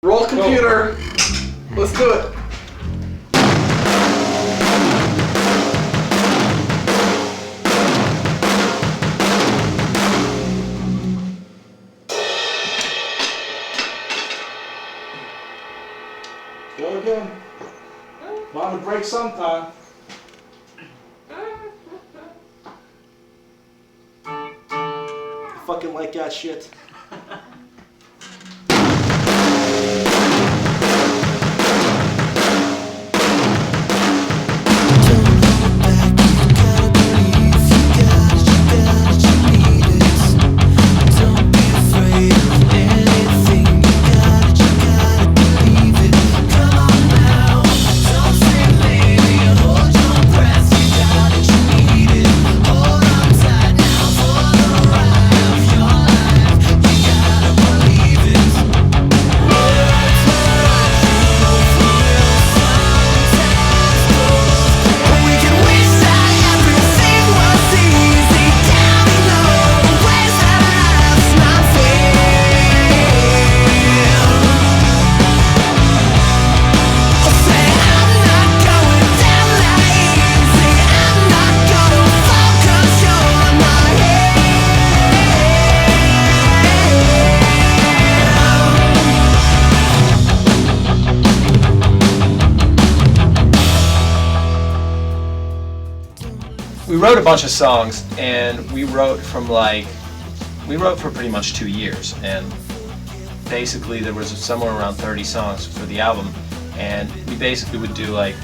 Roll computer. Let's do it. Go again. Bound to break sometime. I fucking like that shit. We wrote a bunch of songs, and we wrote for pretty much 2 years, and basically there was somewhere around 30 songs for the album, and we basically would do like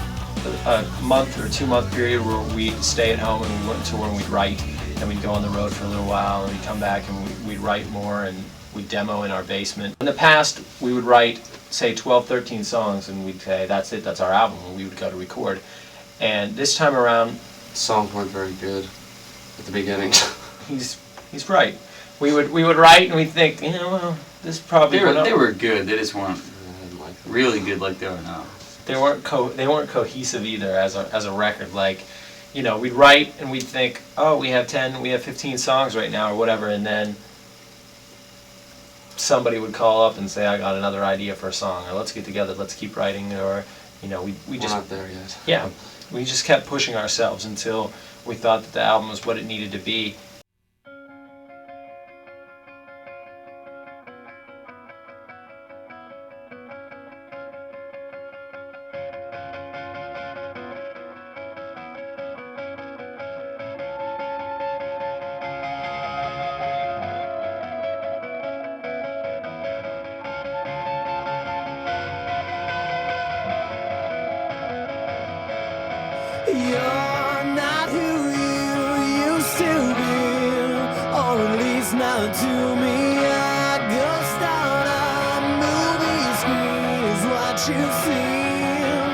a month or 2 month period where we'd stay at home and we went to tour and we'd write, and we'd go on the road for a little while, and we'd come back and we'd write more, and we'd demo in our basement. In the past, we would write, say, 12, 13 songs, and we'd say, that's it, that's our album, and we would go to record. And this time around, songs weren't very good at the beginning. he's right. We would write and we'd think, well, this probably they were good. They just weren't really good like they are now. They weren't cohesive either as a record. Like, we'd write and we'd think, oh, we have 15 songs right now or whatever, and then somebody would call up and say, I got another idea for a song, or let's get together, let's keep writing, or we We're just not there yet. Yeah. We just kept pushing ourselves until we thought that the album was what it needed to be. You're not who you used to be, or at least not to me. A ghost on a movie screen is what you seem.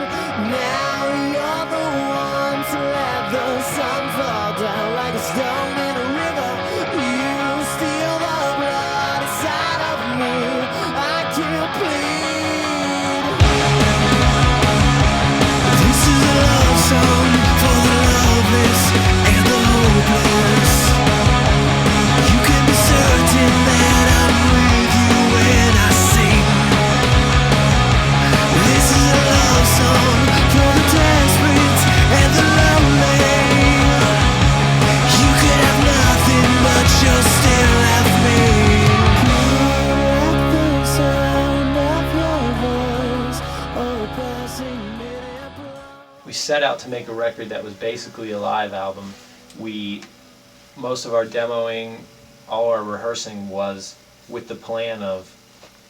Now you're the one to let the sun fall down like a stone in a river. You steal the blood inside of me. I can't plead. This is a love song for the loveless and the hopeless. You can be certain that I'm with you when I sing. This is a love song for the desperate and the lonely. You could have nothing, but you'll still have me. Like the sound of your voice, or a passing minute. We set out to make a record that was basically a live album. Most of our demoing, all our rehearsing was with the plan of,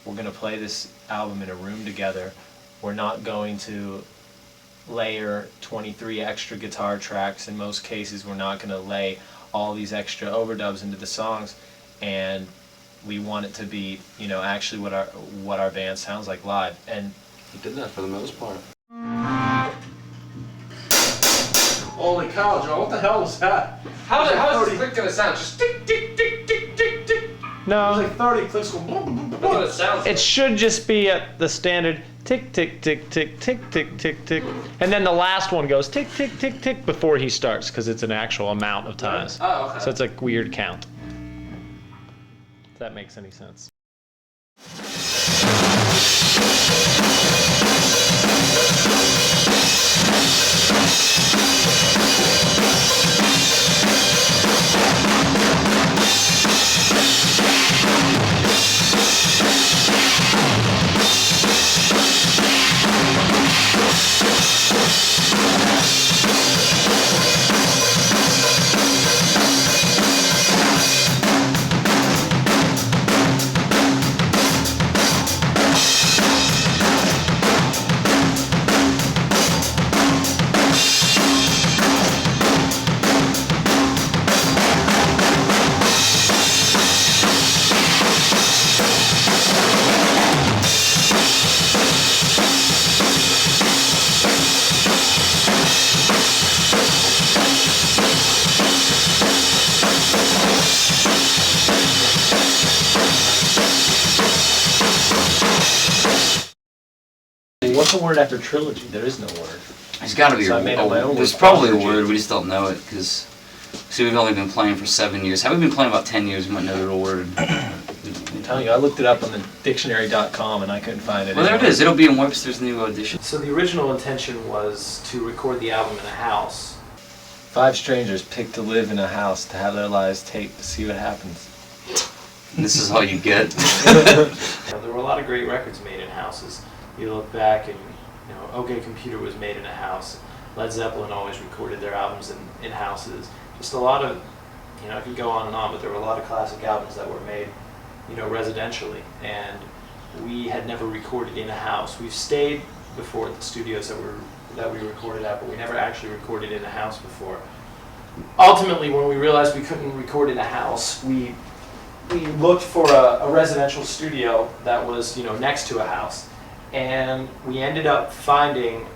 we're going to play this album in a room together. We're not going to layer 23 extra guitar tracks. In most cases, we're not going to lay all these extra overdubs into the songs, and we want it to be, actually what our band sounds like live. And We did that for the most part. Holy cow, Joe, what the hell was that? How is this click gonna sound? Just tick, tick, tick, tick, tick, tick. It was no, like 30 clicks going boom, boom, boom, That's boom. what it sounds it like. should just be at the standard tick, tick, tick, tick, tick, tick, tick, tick. And then the last one goes tick, tick, tick, tick before he starts, because it's an actual amount of times. Oh, okay. So it's a weird count. If that makes any sense. a word after trilogy? There is no word. There's got to be So I made up my own there's word, probably a quadrilogy. word, we just don't know it, because we've only been playing for 7 years. Had we been playing about 10 years, we might know the word. I'm telling you, I looked it up on the dictionary.com and I couldn't find it. Well, there it is. It'll be in Webster's New Edition. So the original intention was to record the album in a house. 5 strangers picked to live in a house to have their lives taped to see what happens. And this is all you get. There were a lot of great records made in houses. You look back and, OK Computer was made in a house. Led Zeppelin always recorded their albums in houses. Just a lot of, I could go on and on, but there were a lot of classic albums that were made, residentially. And we had never recorded in a house. We've stayed before at the studios that we recorded at, but we never actually recorded in a house before. Ultimately, when we realized we couldn't record in a house, we looked for a residential studio that was, next to a house. And we ended up finding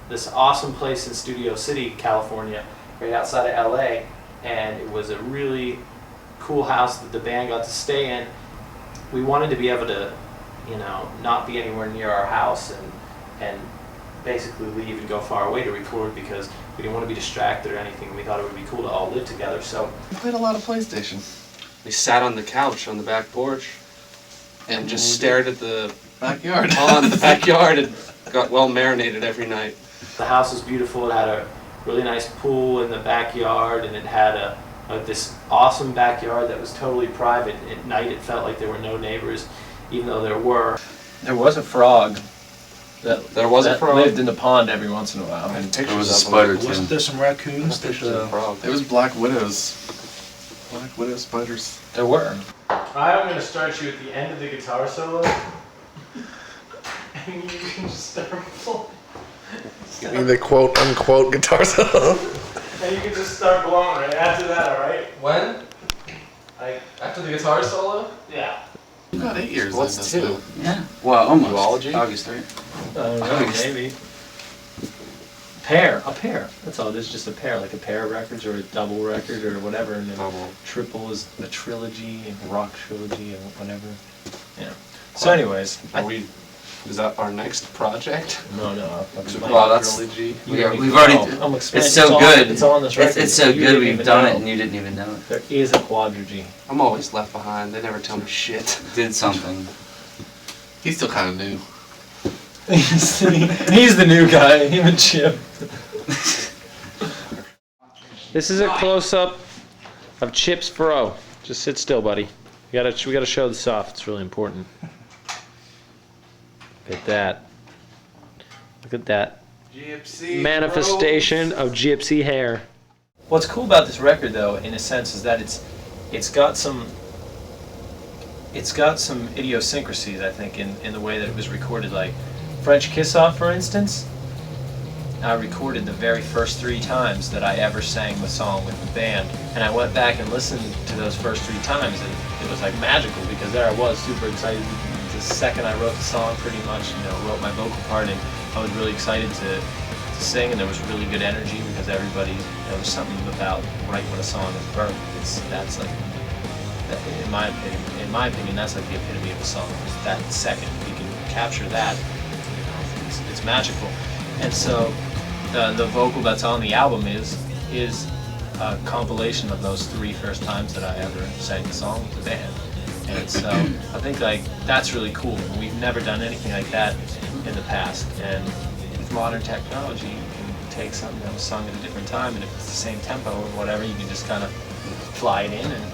this awesome place in Studio City, California, right outside of LA. And it was a really cool house that the band got to stay in. We wanted to be able to, not be anywhere near our house and basically leave and go far away to record because we didn't want to be distracted or anything. We thought it would be cool to all live together. So We played a lot of PlayStation. We sat on the couch on the back porch and just stared at the backyard. On the backyard and got well marinated every night. the house was beautiful. It had a really nice pool in the backyard, and it had this awesome backyard that was totally private. At night it felt like there were no neighbors, even though there were. There was a frog that frog. lived in the pond every once in a while. And There was a spider too. Wasn't there some raccoons? Pictures of the frog. It was black widows. Black widow spiders. There were. I'm going to start you at the end of the guitar solo, and you can just start pulling. Give me the quote unquote guitar solo. And you can just start blowing right after that, alright? When? Like, After the guitar solo? yeah. About 8 years. What's then, two? Yeah. Well, almost. Zoology? August, right? I don't know, maybe. A pair. That's all. There's just a pair, like a pair of records or a double record or whatever. And then Double. triple is a trilogy and rock trilogy and whatever. Yeah. So, anyways, Is that our next project? no. Well, that's- Trilogy. We've already. I'm explaining. It's so good. It's all on this record. It's so You good. didn't We've even done know. it, and you didn't even know it. There is a quadrilogy. I'm always left behind. They never tell me shit. Did something. He's still kind of new. He's the new guy. Him and Chip. This is a close-up of Chip's fro. Just sit still, buddy. We gotta show this off. It's really important. Look at that. Look at that Gypsy manifestation of gypsy hair. What's cool about this record, though, in a sense, is that it's got some idiosyncrasies, I think, in the way that it was recorded. Like French Kiss Off, for instance. I recorded the very first 3 times that I ever sang the song with the band, and I went back and listened to those first 3 times, and it was like magical because there I was, super excited. The second I wrote the song, pretty much, wrote my vocal part, and I was really excited to sing, and there was really good energy because everybody, there's something about right when a song is birthed. That's like, in my opinion, that's like the epitome of a song. That second, if you can capture that, it's magical. And so the vocal that's on the album is a compilation of those 3 first times that I ever sang the song with the band. And so I think that's really cool. We've never done anything like that in the past. And with modern technology, you can take something that was sung at a different time, and if it's the same tempo or whatever, you can just kind of fly it in and,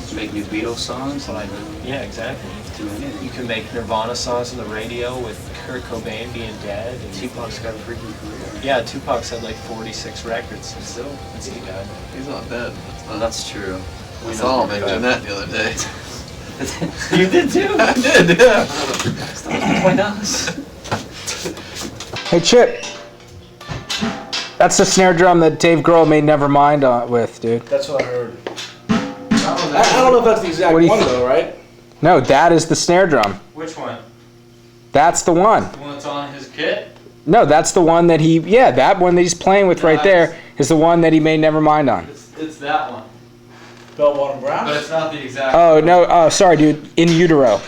Just make new Beatles songs. Like, yeah, exactly. do anything. You can make Nirvana songs on the radio with Kurt Cobain being dead. And Tupac's got a freaking career. yeah, Tupac's had like 46 records, and still, that's the guy. He's not dead. Well, that's true. We saw him at Jeanette the other day. You did too? I did, yeah. Why not? Hey Chip, that's the snare drum that Dave Grohl made Nevermind with, dude. That's what I heard. I don't know if that's the exact What do you one think? though, right? No, that is the snare drum. Which one? That's the one. The one that's on his kit? No, that's the one that that one that he's playing with right there is the one that he made Nevermind on. It's that one. Bell bottom brass. But it's not the exact Oh, no, sorry dude, In Utero.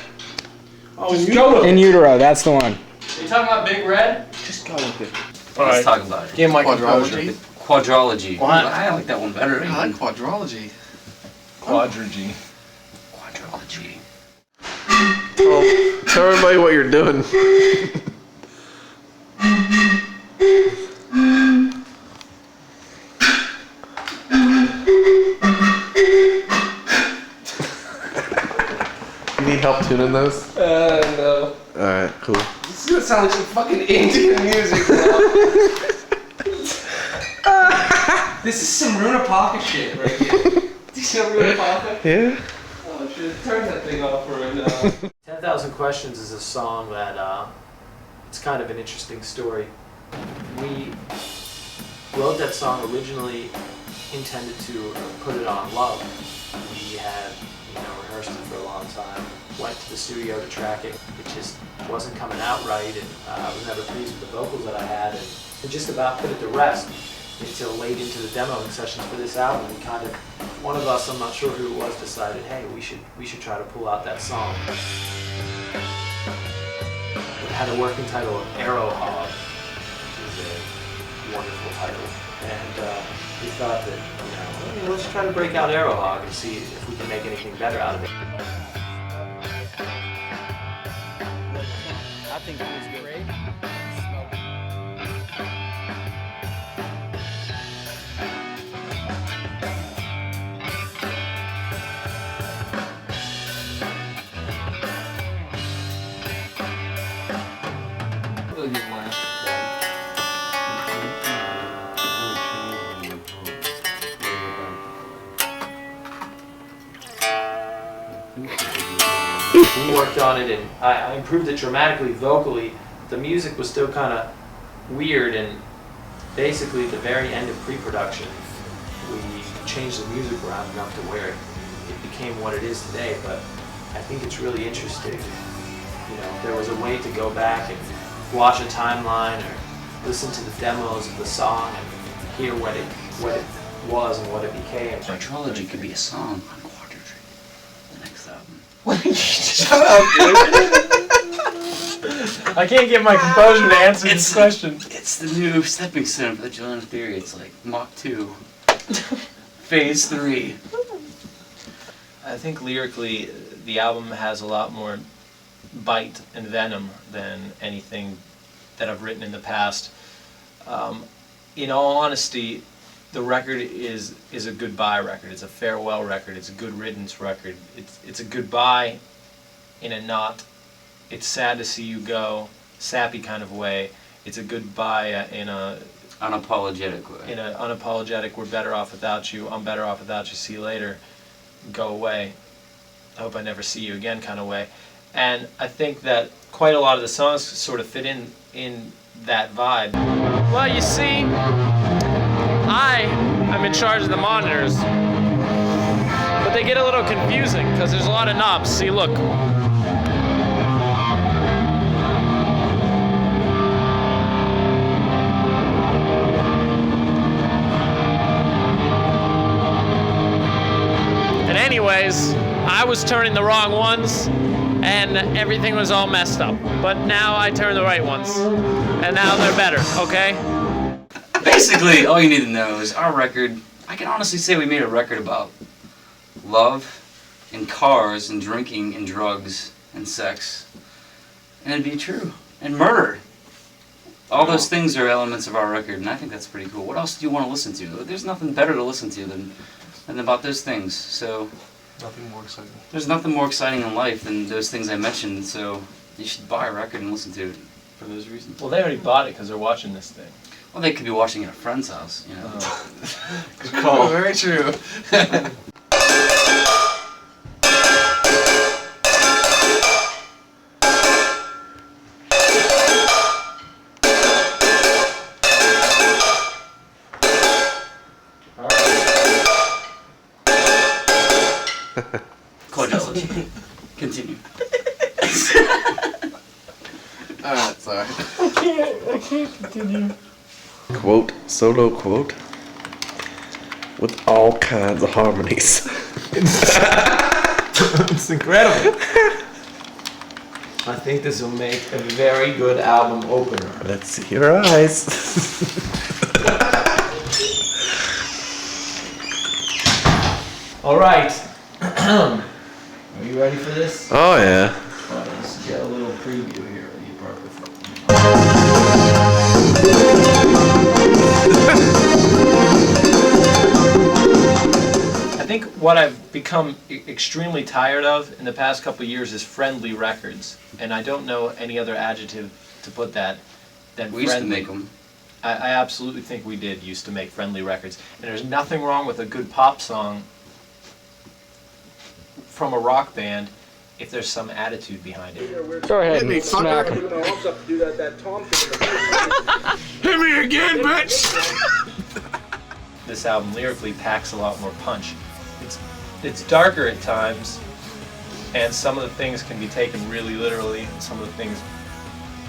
Oh, you In Utero, that's the one. you talking about Big Red? Just go with it. Let's talk about it. Game my composure. Quadrology? Quadrology. What? I like that one better. I like quadrology. Quadrigy. Quadrology. Oh, tell everybody what you're doing. You need help tuning those? No. Alright, cool. This is gonna sound like some fucking Indian music now. This is some Runa Paka shit right here. Do you know Runa Paka? Yeah? Oh shit, turn that thing off for right now. 10,000 Questions is a song that, it's kind of an interesting story. We wrote that song originally intended to put it on Love. We had, rehearsed it for a long time, went to the studio to track it. It just wasn't coming out right, and I was never pleased with the vocals that I had, and just about put it to rest until late into the demoing sessions for this album. We kind of, one of us, I'm not sure who it was, decided, hey, we should try to pull out that song. It had a working title of Arrow Hog, which is a wonderful title, and we thought that, let's try to break out Arrow Hog and see if we can make anything better out of it. I think it was great. We worked on it, and I improved it dramatically vocally. The music was still kind of weird, and basically at the very end of pre-production, we changed the music around enough to where it became what it is today. But I think it's really interesting, if there was a way to go back and watch a timeline or listen to the demos of the song and hear what it was and what it became. Quadrology could be a song on Quadrology, the next album. Shut up, dude. I can't get my composure to answer this question. It's the new stepping stone for the Juliana theory. It's like Mach 2. Phase 3. I think lyrically, the album has a lot more bite and venom than anything that I've written in the past. In all honesty, the record is a goodbye record. It's a farewell record. It's a good riddance record. It's a goodbye in a not, it's sad to see you go, sappy kind of way. It's a goodbye in a Unapologetic way. in an unapologetic, we're better off without you, I'm better off without you, see you later, go away, I hope I never see you again kind of way. And I think that quite a lot of the songs sort of fit in that vibe. Well, you see, I'm in charge of the monitors, but they get a little confusing because there's a lot of knobs. See, look. And anyways, I was turning the wrong ones, and everything was all messed up. But now I turn the right ones, and now they're better, okay? Basically, all you need to know is our record, I can honestly say we made a record about love and cars and drinking and drugs and sex. And it'd be true. And murder. All those things are elements of our record, and I think that's pretty cool. What else do you want to listen to? There's nothing better to listen to than about those things. So Nothing more exciting. there's nothing more exciting in life than those things I mentioned, so you should buy a record and listen to it for those reasons. Well, they already bought it because they're watching this thing. Well, they could be watching it at a friend's house, you know. Good call. Very true. Quadrology. Continue. Alright, sorry. I can't continue. Quote, solo quote, with all kinds of harmonies. It's incredible. I think this will make a very good album opener. Let's see your eyes. All right. Are you ready for this? Oh yeah. All right, let's get a little preview here of the appropriate. I think what I've become extremely tired of in the past couple of years is friendly records, and I don't know any other adjective to put that than We used to friendly. make them. I absolutely think we did used to make friendly records, and there's nothing wrong with a good pop song from a rock band if there's some attitude behind it. Go ahead and smack him. Hit me again, bitch! This album lyrically packs a lot more punch. It's darker at times, and some of the things can be taken really literally, and some of the things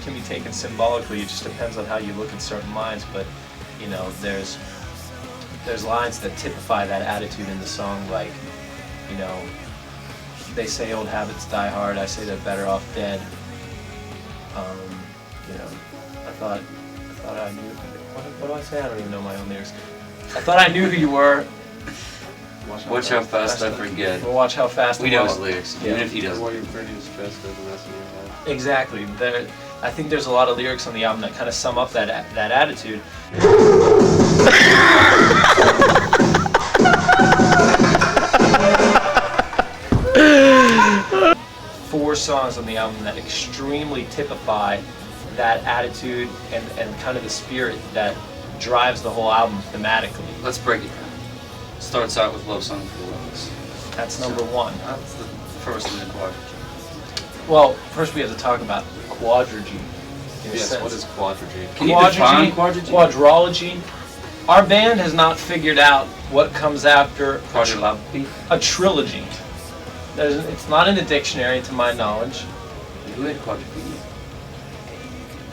can be taken symbolically. It just depends on how you look at certain lines, but you know, there's lines that typify that attitude in the song, like, you know, they say old habits die hard, I say they're better off dead. You know, I thought I knew, what do I say? I don't even know my own lyrics. I thought I knew who you were. Watch how fast I forget. Well, watch how fast We I know was. his lyrics, Yeah. even if he doesn't. While you're pretty stressed doesn't mess in your head. Exactly. I think there's a lot of lyrics on the album that kind of sum up that attitude. 4 songs on the album that extremely typify that attitude and kind of the spirit that drives the whole album thematically. Let's break it down. Starts out with Love Song for the Loveless. That's number 1. That's the first in the quadrant. Well, first we have to talk about quadrigy. in a Yes, sense. what is quadrigy? Can you define quadrigy? Quadrology. Our band has not figured out what comes after Quadrilogy? a trilogy. It's not in the dictionary, to my knowledge. Who had quadrilogy?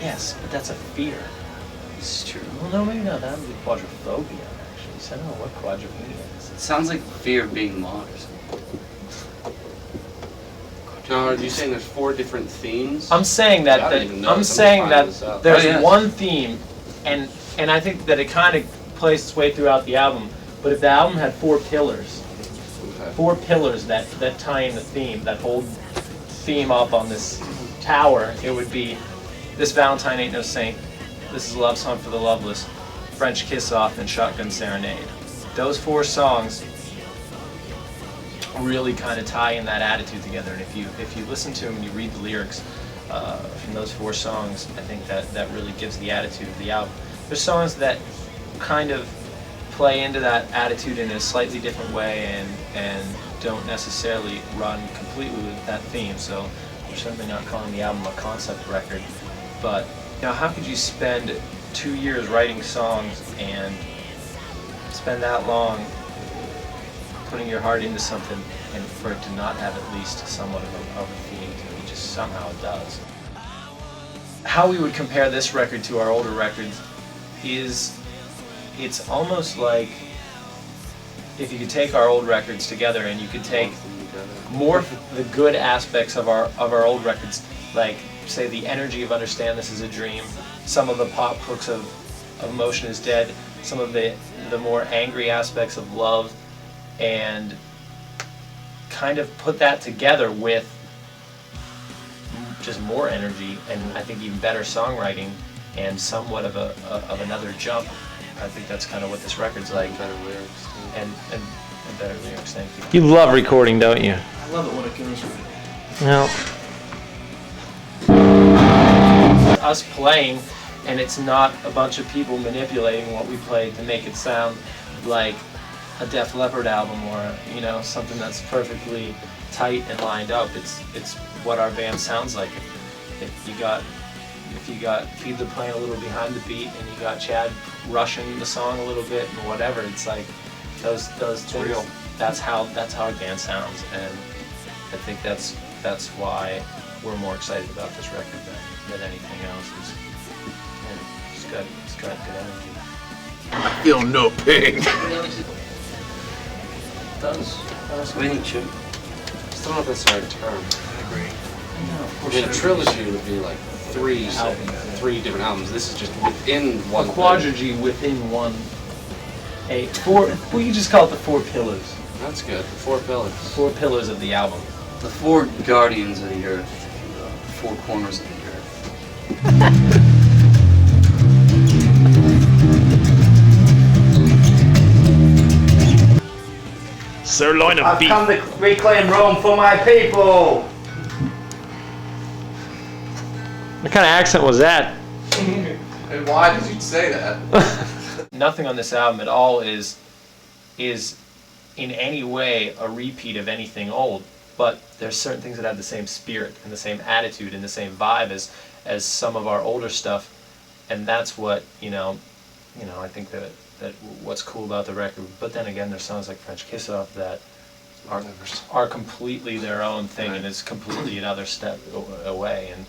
Yes, but that's a fear. This is true. Well, no, maybe not. That would be quadrophobia, actually. So I don't know what quadrophobia is. It sounds like fear of being mod or something. Now, are you saying there's 4 different themes? I'm saying that, I don't even know. I'm Somebody saying find that this out. there's Oh, yeah. one theme, and I think that it kind of plays its way throughout the album. But if the album had 4 pillars, Okay. 4 pillars that tie in the theme, that hold theme up on this tower, it would be This Valentine Ain't No Saint, This Is a Love Song for the Loveless, French Kiss Off, and Shotgun Serenade. Those 4 songs really kind of tie in that attitude together, and if you listen to them and you read the lyrics from those 4 songs, I think that really gives the attitude of the album. There's songs that kind of play into that attitude in a slightly different way and don't necessarily run completely with that theme, so we're certainly not calling the album a concept record. But you know, how could you spend 2 years writing songs and spend that long putting your heart into something and for it to not have at least somewhat of a theme to it? Just somehow it does. How we would compare this record to our older records is it's almost like if you could take our old records together and you could take more of the good aspects of our old records, like say the energy of Understand This Is a Dream, some of the pop hooks of Emotion Is Dead, some of the more angry aspects of Love, and kind of put that together with just more energy and I think even better songwriting and somewhat of another jump. I think that's kind of what this record's like. Better lyrics. And better lyrics, thank you. You love recording, don't you? I love it when it goes right. No. Us playing, and it's not a bunch of people manipulating what we played to make it sound like a Def Leppard album or something that's perfectly tight and lined up. It's what our band sounds like. If you got Fiedler playing a little behind the beat and you got Chad rushing the song a little bit and whatever, it's like those things. real. That's how our band sounds, and I think that's why we're more excited about this record than anything else. It's got good energy. I feel no pain. It does. What do you think, Chip? I still don't know if that's the right term. I agree. I mean, a trilogy would be like three different albums. This is just within one. A quadrilogy within one. We can just call it the 4 pillars. That's good. The 4 pillars. 4 pillars of the album. The 4 guardians of the earth. The 4 corners of the earth. Sirloin of I've beef. come to reclaim Rome for my people. What kind of accent was that? And why did you say that? Nothing on this album at all is in any way a repeat of anything old, but there's certain things that have the same spirit and the same attitude and the same vibe as some of our older stuff, and that's what I think that what's cool about the record. But then again, there's songs like French Kiss Off that are completely their own thing, and it's completely another step away. And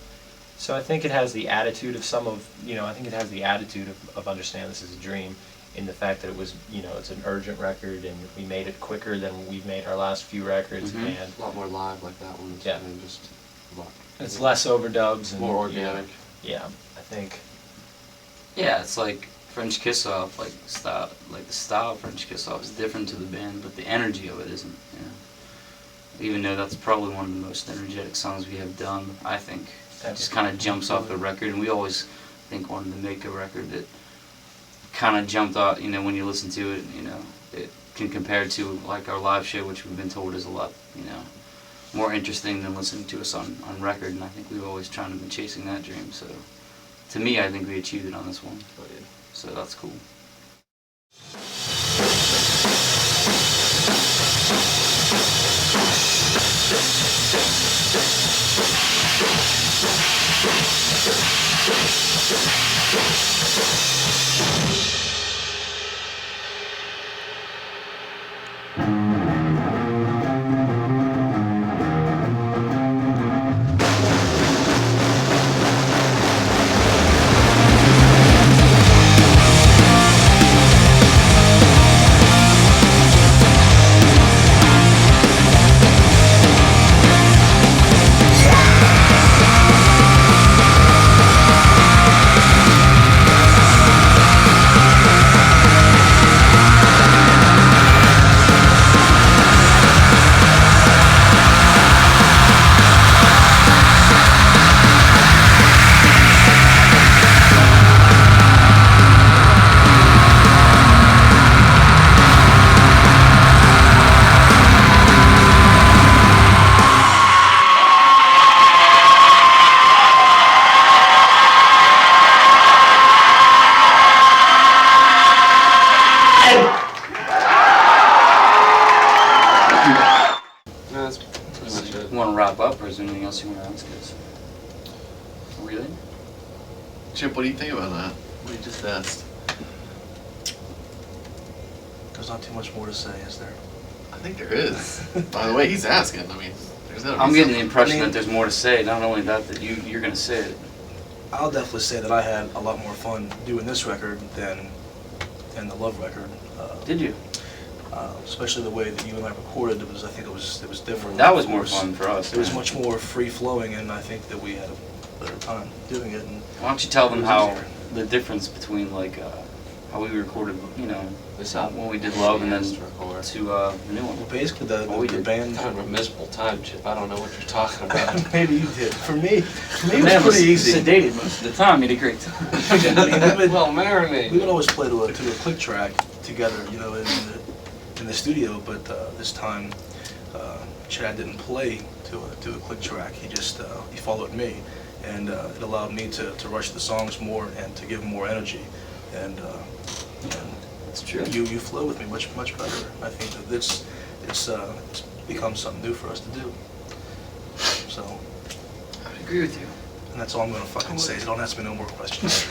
so I think it has the attitude of I think it has the attitude of Understand This Is a Dream, in the fact that it was, it's an urgent record, and we made it quicker than we've made our last few records, and A lot more live like that one. Yeah. And just a lot. it's less overdubs and More organic. Yeah, I think. Yeah, it's like French Kiss Off, like the style of French Kiss Off is different to the band, but the energy of it isn't. Even though that's probably one of the most energetic songs we have done, I think. It just kind of jumps off the record, and we always think wanted to make a record that kind of jumped out. When you listen to it, it can compare to like our live show, which we've been told is a lot, more interesting than listening to us on record. And I think we've always tried to be chasing that dream. So, to me, I think we achieved it on this one. So that's cool. That's pretty much it. You want to wrap up, or is there anything else you want to ask us? Really? Chip, what do you think about that? What you just asked? There's not too much more to say, is there? I think there is. By the way, he's asking. I mean, there's no I'm reason. getting the impression I mean- that there's more to say. Not only that you're going to say it. I'll definitely say that I had a lot more fun doing this record than the Love record. Did you? Especially the way that you and I recorded it I think it was different. That was Of more course, fun for us. It was man. much more free flowing, and I think that we had a better time doing it. And Why don't you tell them it was how easier. the difference between like how we recorded, This album. when we did Love and then Yes, to record. to the new one. Well, basically the we the did. band. Kind of a miserable time, Chip. I don't know what you're talking about. Maybe you did. For me, it Man was pretty easy. sedated most of the time. He had a great time. Well, marinate. We would always play to a click track together, in the studio. But this time, Chad didn't play to a click track. He just he followed me, and it allowed me to rush the songs more and to give more energy. And It's true. you flow with me much better. I think that it's become something new for us to do. So, I would agree with you. and that's all I'm gonna fucking say. So don't ask me no more questions.